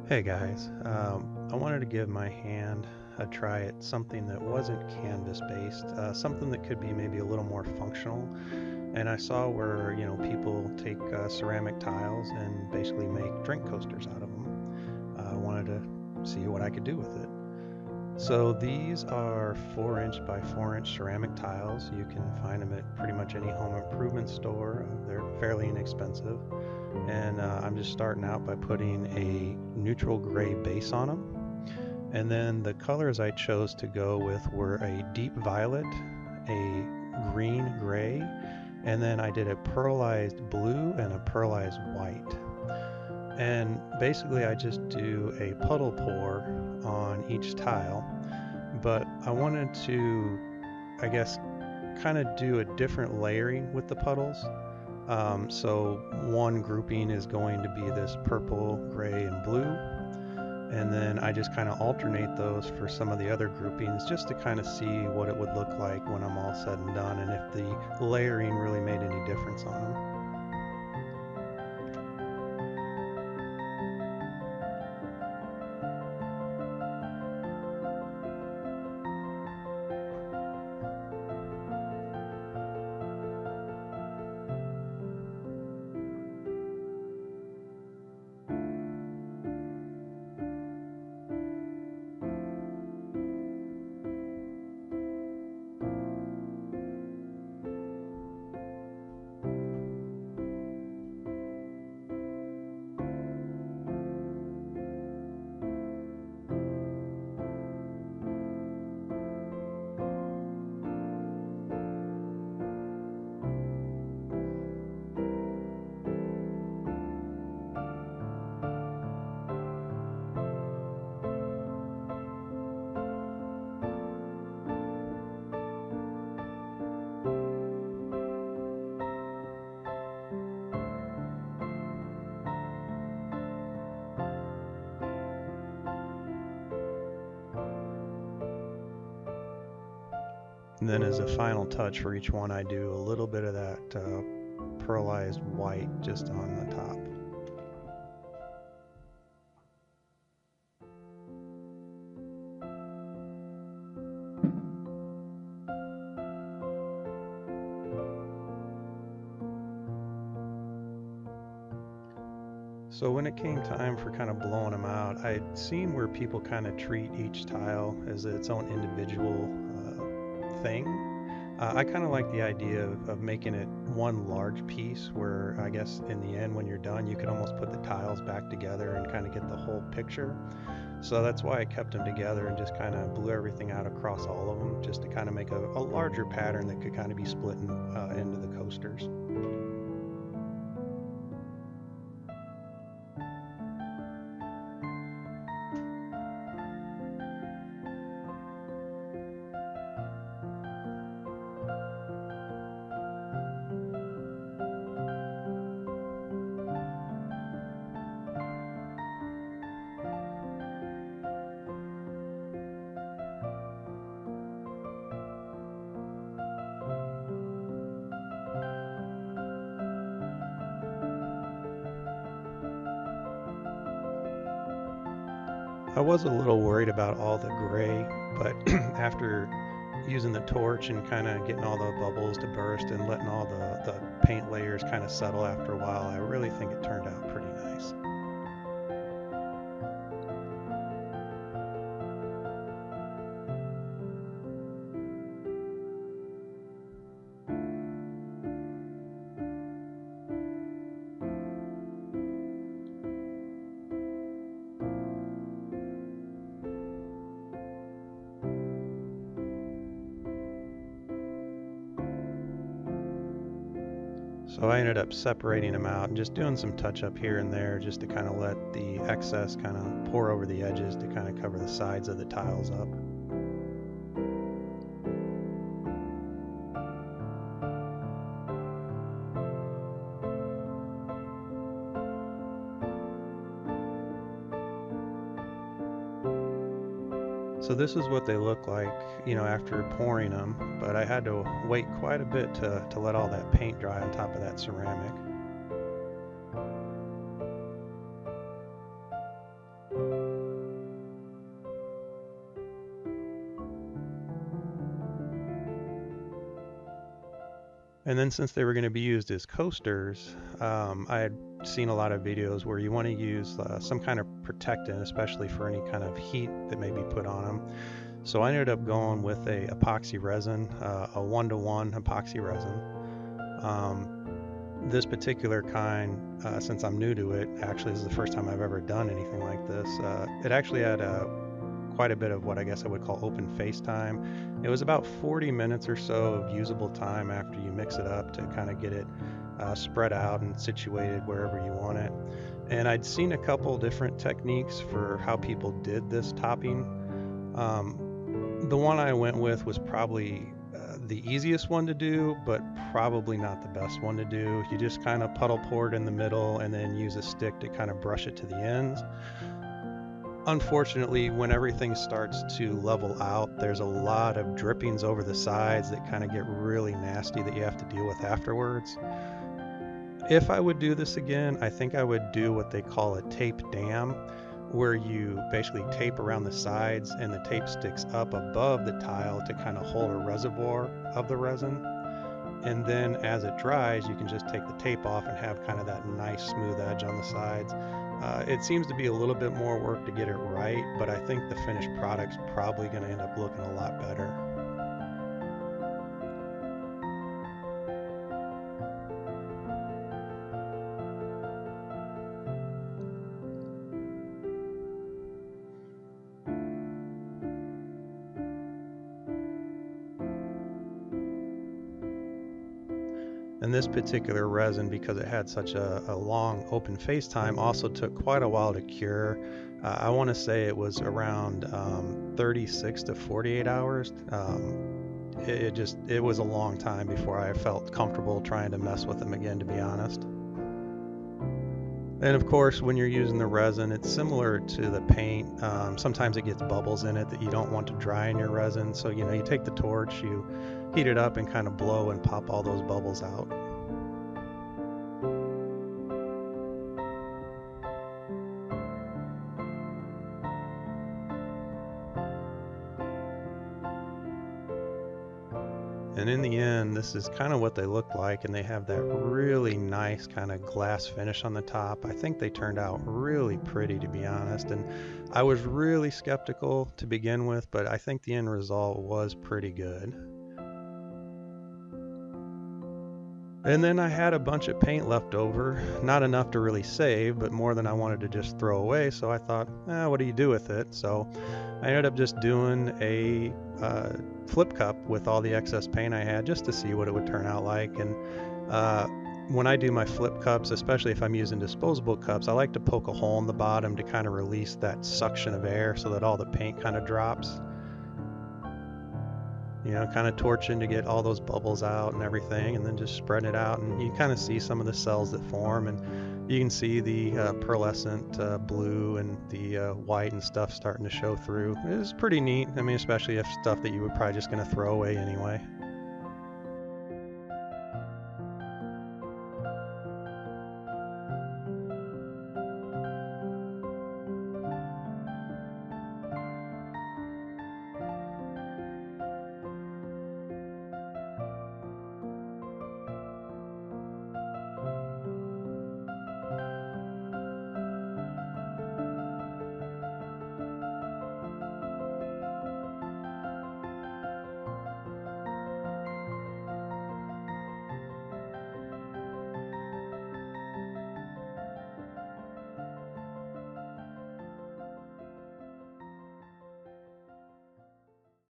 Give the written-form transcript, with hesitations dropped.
Hey guys, I wanted to give my hand a try at something that wasn't canvas based, something that could be maybe a little more functional. And I saw where, people take ceramic tiles and basically make drink coasters out of them. I wanted to see what I could do with it. So these are 4-inch by 4-inch ceramic tiles. You can find them at pretty much any home improvement store. They're fairly inexpensive. And I'm just starting out by putting a neutral gray base on them. And then the colors I chose to go with were a deep violet, a green gray, and then I did a pearlized blue and a pearlized white. And basically I just do a puddle pour on each tile, but I wanted to, I guess, kind of do a different layering with the puddles. So one grouping is going to be this purple, gray, and blue, and then I just kind of alternate those for some of the other groupings just to kind of see what it would look like when I'm all said and done, and if the layering really made any difference on them. And then as a final touch for each one, I do a little bit of that pearlized white just on the top. So when it came time for kind of blowing them out, I'd seen where people kind of treat each tile as its own individual thing. I kind of like the idea of making it one large piece where I guess in the end when you're done you could almost put the tiles back together and kind of get the whole picture. So that's why I kept them together and just kind of blew everything out across all of them just to kind of make a larger pattern that could kind of be split into the coasters. I was a little worried about all the gray, but after using the torch and kind of getting all the bubbles to burst and letting all the paint layers kind of settle after a while, I really think it turned out pretty nice. So I ended up separating them out and just doing some touch up here and there just to kind of let the excess kind of pour over the edges to kind of cover the sides of the tiles up. So this is what they look like, after pouring them, but I had to wait quite a bit to let all that paint dry on top of that ceramic. And then since they were going to be used as coasters, I had seen a lot of videos where you want to use some kind of protectant, especially for any kind of heat that may be put on them. So I ended up going with a epoxy resin, a 1-to-1 epoxy resin. This particular kind, since I'm new to it, actually this is the first time I've ever done anything like this. It actually had quite a bit of what I guess I would call open face time. It was about 40 minutes or so of usable time after you mix it up to kind of get it spread out and situated wherever you want it. And I'd seen a couple different techniques for how people did this topping. The one I went with was probably the easiest one to do, but probably not the best one to do. You just kind of puddle pour it in the middle and then use a stick to kind of brush it to the ends. Unfortunately, when everything starts to level out, there's a lot of drippings over the sides that kind of get really nasty that you have to deal with afterwards. If I would do this again, I think I would do what they call a tape dam, where you basically tape around the sides and the tape sticks up above the tile to kind of hold a reservoir of the resin. And then as it dries, you can just take the tape off and have kind of that nice smooth edge on the sides. It seems to be a little bit more work to get it right, but I think the finished product's probably going to end up looking a lot better. And this particular resin, because it had such a long open face time, also took quite a while to cure. I want to say it was around 36 to 48 hours. It was a long time before I felt comfortable trying to mess with them again, to be honest. And of course, when you're using the resin, it's similar to the paint. Sometimes it gets bubbles in it that you don't want to dry in your resin. So, you take the torch, you heat it up and kind of blow and pop all those bubbles out. And in the end, this is kind of what they look like, and they have that really nice kind of glass finish on the top. I think they turned out really pretty, to be honest, and I was really skeptical to begin with, but I think the end result was pretty good. And then I had a bunch of paint left over, not enough to really save, but more than I wanted to just throw away, so I thought, what do you do with it? So I ended up just doing a flip cup with all the excess paint I had just to see what it would turn out like. And when I do my flip cups, especially if I'm using disposable cups, I like to poke a hole in the bottom to kind of release that suction of air so that all the paint kind of drops. Kind of torching to get all those bubbles out and everything, and then just spreading it out, and you kind of see some of the cells that form, and you can see the pearlescent blue and the white and stuff starting to show through. It's pretty neat. I mean, especially if stuff that you were probably just going to throw away anyway.